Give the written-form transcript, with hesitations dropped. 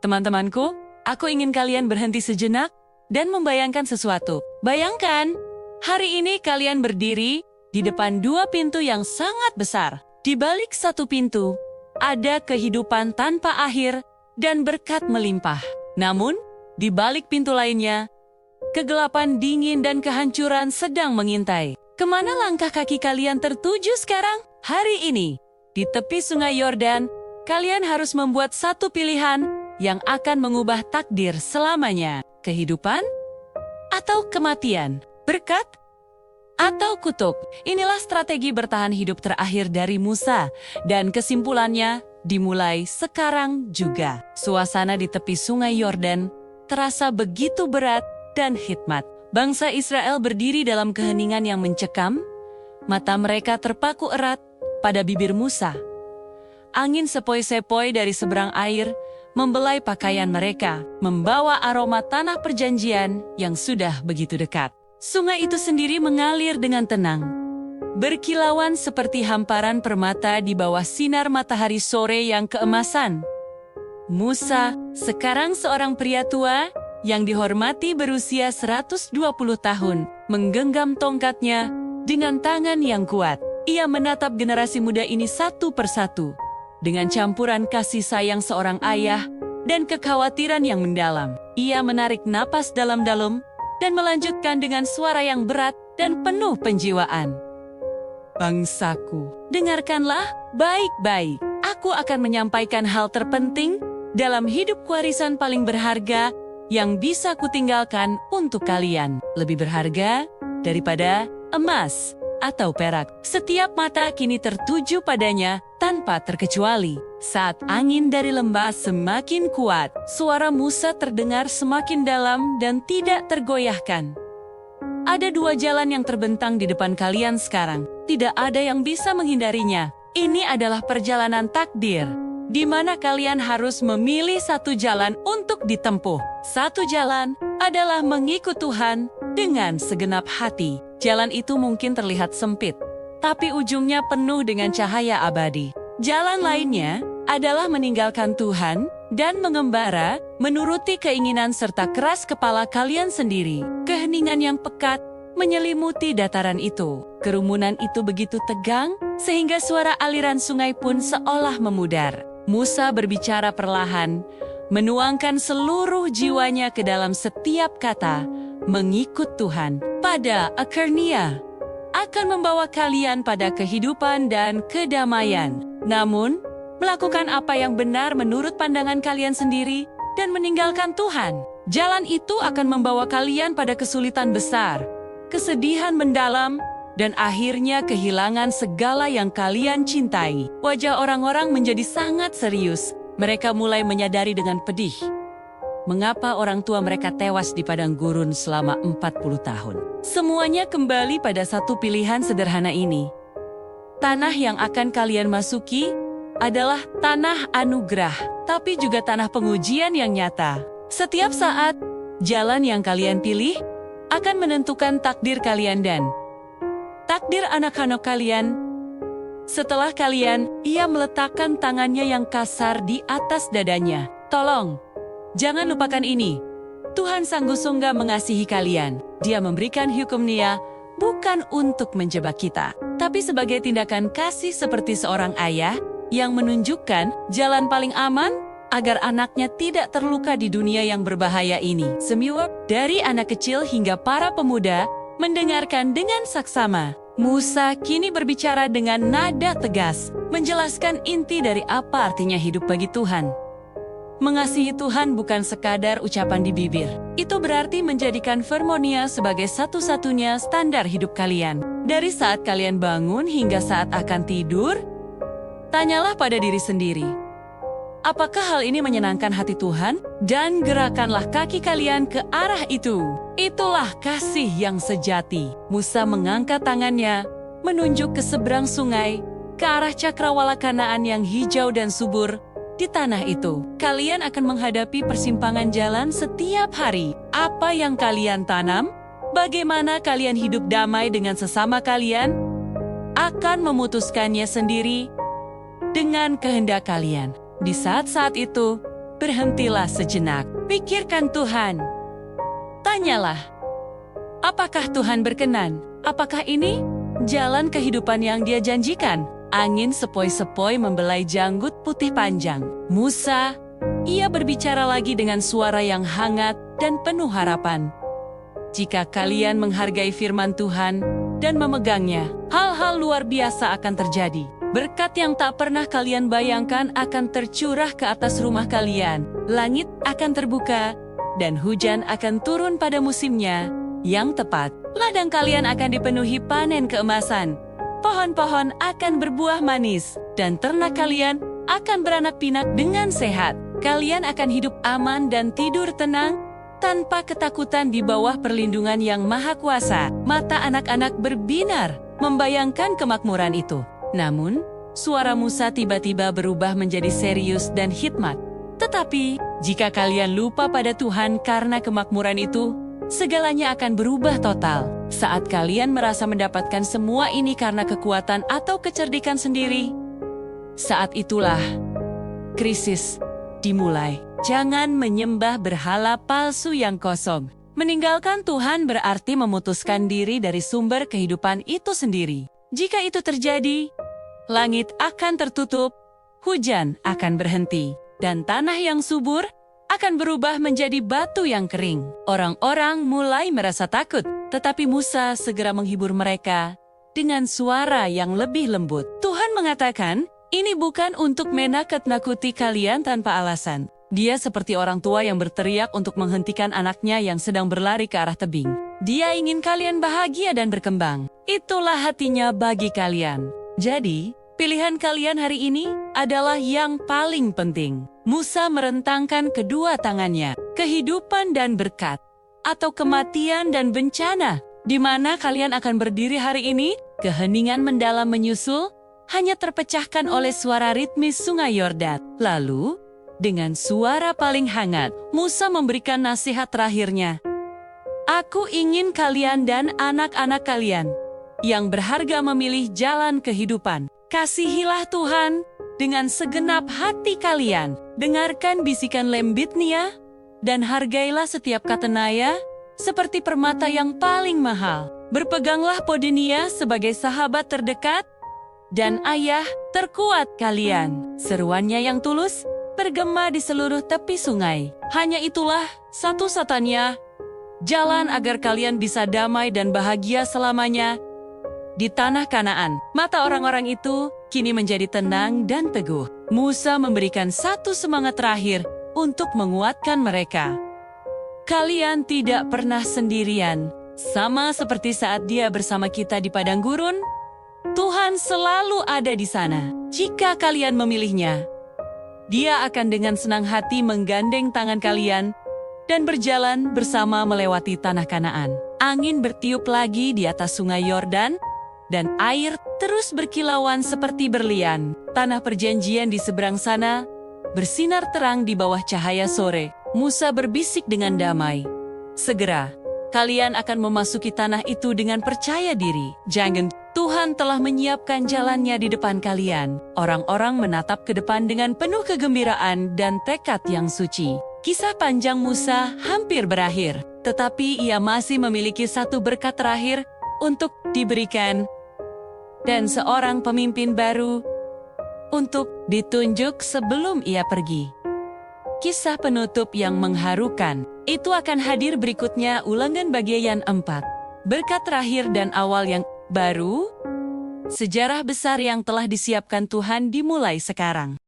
Teman-temanku, aku ingin kalian berhenti sejenak dan membayangkan sesuatu. Bayangkan, hari ini kalian berdiri di depan dua pintu yang sangat besar. Di balik satu pintu, ada kehidupan tanpa akhir dan berkat melimpah. Namun, di balik pintu lainnya, kegelapan dingin dan kehancuran sedang mengintai. Kemana langkah kaki kalian tertuju sekarang? Hari ini, di tepi sungai Yordan, kalian harus membuat satu pilihan yang akan mengubah takdir selamanya. Kehidupan atau kematian, berkat atau kutuk. Inilah strategi bertahan hidup terakhir dari Musa, dan kesimpulannya dimulai sekarang juga. Suasana di tepi sungai Yordan terasa begitu berat dan hikmat. Bangsa Israel berdiri dalam keheningan yang mencekam, mata mereka terpaku erat pada bibir Musa. Angin sepoi-sepoi dari seberang air membelai pakaian mereka, membawa aroma tanah perjanjian yang sudah begitu dekat. Sungai itu sendiri mengalir dengan tenang, berkilauan seperti hamparan permata di bawah sinar matahari sore yang keemasan. Musa, sekarang seorang pria tua yang dihormati berusia 120 tahun, menggenggam tongkatnya dengan tangan yang kuat. Ia menatap generasi muda ini satu persatu, dengan campuran kasih sayang seorang ayah dan kekhawatiran yang mendalam. Ia menarik napas dalam-dalam dan melanjutkan dengan suara yang berat dan penuh penjiwaan. Bangsaku, dengarkanlah baik-baik. Aku akan menyampaikan hal terpenting dalam hidup, warisan paling berharga yang bisa kutinggalkan untuk kalian. Lebih berharga daripada emas atau perak. Setiap mata kini tertuju padanya tanpa terkecuali. Saat angin dari lembah semakin kuat, suara Musa terdengar semakin dalam dan tidak tergoyahkan. Ada dua jalan yang terbentang di depan kalian sekarang. Tidak ada yang bisa menghindarinya. Ini adalah perjalanan takdir, di mana kalian harus memilih satu jalan untuk ditempuh. Satu jalan adalah mengikut Tuhan dengan segenap hati. Jalan itu mungkin terlihat sempit, tapi ujungnya penuh dengan cahaya abadi. Jalan lainnya adalah meninggalkan Tuhan dan mengembara, menuruti keinginan serta keras kepala kalian sendiri. Keheningan yang pekat menyelimuti dataran itu. Kerumunan itu begitu tegang, sehingga suara aliran sungai pun seolah memudar. Musa berbicara perlahan, menuangkan seluruh jiwanya ke dalam setiap kata. Mengikut Tuhan pada akhirnya akan membawa kalian pada kehidupan dan kedamaian. Namun, melakukan apa yang benar menurut pandangan kalian sendiri dan meninggalkan Tuhan, jalan itu akan membawa kalian pada kesulitan besar, kesedihan mendalam, dan akhirnya kehilangan segala yang kalian cintai. Wajah orang-orang menjadi sangat serius. Mereka mulai menyadari dengan pedih mengapa orang tua mereka tewas di padang gurun selama 40 tahun. Semuanya kembali pada satu pilihan sederhana ini. Tanah yang akan kalian masuki adalah tanah anugerah, tapi juga tanah pengujian yang nyata. Setiap saat, jalan yang kalian pilih akan menentukan takdir kalian dan takdir anak-anak kalian. Setelah kalian, ia meletakkan tangannya yang kasar di atas dadanya. Tolong, jangan lupakan ini. Tuhan sanggup-sanggup mengasihi kalian. Dia memberikan hukumnya bukan untuk menjebak kita, tapi sebagai tindakan kasih seperti seorang ayah yang menunjukkan jalan paling aman agar anaknya tidak terluka di dunia yang berbahaya ini. Semua, dari anak kecil hingga para pemuda, mendengarkan dengan saksama. Musa kini berbicara dengan nada tegas, menjelaskan inti dari apa artinya hidup bagi Tuhan. Mengasihi Tuhan bukan sekadar ucapan di bibir. Itu berarti menjadikan firman-Nya sebagai satu-satunya standar hidup kalian. Dari saat kalian bangun hingga saat akan tidur, tanyalah pada diri sendiri, apakah hal ini menyenangkan hati Tuhan? Dan gerakanlah kaki kalian ke arah itu. Itulah kasih yang sejati. Musa mengangkat tangannya, menunjuk ke seberang sungai, ke arah cakrawala Kanaan yang hijau dan subur. Di tanah itu, kalian akan menghadapi persimpangan jalan setiap hari. Apa yang kalian tanam, bagaimana kalian hidup damai dengan sesama kalian, akan memutuskannya sendiri dengan kehendak kalian. Di saat-saat itu, berhentilah sejenak. Pikirkan Tuhan. Tanyalah, apakah Tuhan berkenan? Apakah ini jalan kehidupan yang Dia janjikan? Angin sepoi-sepoi membelai janggut putih panjang. Musa, ia berbicara lagi dengan suara yang hangat dan penuh harapan. Jika kalian menghargai firman Tuhan dan memegangnya, hal-hal luar biasa akan terjadi. Berkat yang tak pernah kalian bayangkan akan tercurah ke atas rumah kalian. Langit akan terbuka dan hujan akan turun pada musimnya yang tepat. Ladang kalian akan dipenuhi panen keemasan. Pohon-pohon akan berbuah manis, dan ternak kalian akan beranak pinak dengan sehat. Kalian akan hidup aman dan tidur tenang, tanpa ketakutan di bawah perlindungan yang maha kuasa. Mata anak-anak berbinar, membayangkan kemakmuran itu. Namun, suara Musa tiba-tiba berubah menjadi serius dan hikmat. Tetapi, jika kalian lupa pada Tuhan karena kemakmuran itu, segalanya akan berubah total. Saat kalian merasa mendapatkan semua ini karena kekuatan atau kecerdikan sendiri, saat itulah krisis dimulai. Jangan menyembah berhala palsu yang kosong. Meninggalkan Tuhan berarti memutuskan diri dari sumber kehidupan itu sendiri. Jika itu terjadi, langit akan tertutup, hujan akan berhenti, dan tanah yang subur akan berubah menjadi batu yang kering. Orang-orang mulai merasa takut, tetapi Musa segera menghibur mereka dengan suara yang lebih lembut. Tuhan mengatakan, ini bukan untuk menakut-nakuti kalian tanpa alasan. Dia seperti orang tua yang berteriak untuk menghentikan anaknya yang sedang berlari ke arah tebing. Dia ingin kalian bahagia dan berkembang. Itulah hatinya bagi kalian. Jadi, pilihan kalian hari ini adalah yang paling penting. Musa merentangkan kedua tangannya, kehidupan dan berkat, atau kematian dan bencana. Di mana kalian akan berdiri hari ini? Keheningan mendalam menyusul, hanya terpecahkan oleh suara ritmis sungai Yordan. Lalu, dengan suara paling hangat, Musa memberikan nasihat terakhirnya. Aku ingin kalian dan anak-anak kalian yang berharga memilih jalan kehidupan. Kasihilah Tuhan dengan segenap hati kalian. Dengarkan bisikan lembitnya dan hargailah setiap kata naya seperti permata yang paling mahal. Berpeganglah Podinia sebagai sahabat terdekat dan ayah terkuat kalian. Seruannya yang tulus bergema di seluruh tepi sungai. Hanya itulah satu-satunya jalan agar kalian bisa damai dan bahagia selamanya di tanah Kanaan. Mata orang-orang itu kini menjadi tenang dan teguh. Musa memberikan satu semangat terakhir untuk menguatkan mereka. Kalian tidak pernah sendirian. Sama seperti saat Dia bersama kita di padang gurun, Tuhan selalu ada di sana. Jika kalian memilihnya, Dia akan dengan senang hati menggandeng tangan kalian dan berjalan bersama melewati tanah Kanaan. Angin bertiup lagi di atas sungai Yordan, dan air terus berkilauan seperti berlian. Tanah perjanjian di seberang sana bersinar terang di bawah cahaya sore. Musa berbisik dengan damai. Segera, kalian akan memasuki tanah itu dengan percaya diri. Jangan, Tuhan telah menyiapkan jalannya di depan kalian. Orang-orang menatap ke depan dengan penuh kegembiraan dan tekad yang suci. Kisah panjang Musa hampir berakhir, tetapi ia masih memiliki satu berkat terakhir untuk diberikan, dan seorang pemimpin baru untuk ditunjuk sebelum ia pergi. Kisah penutup yang mengharukan itu akan hadir berikutnya. Ulangan bagian 4. Berkat terakhir dan awal yang baru. Sejarah besar yang telah disiapkan Tuhan dimulai sekarang.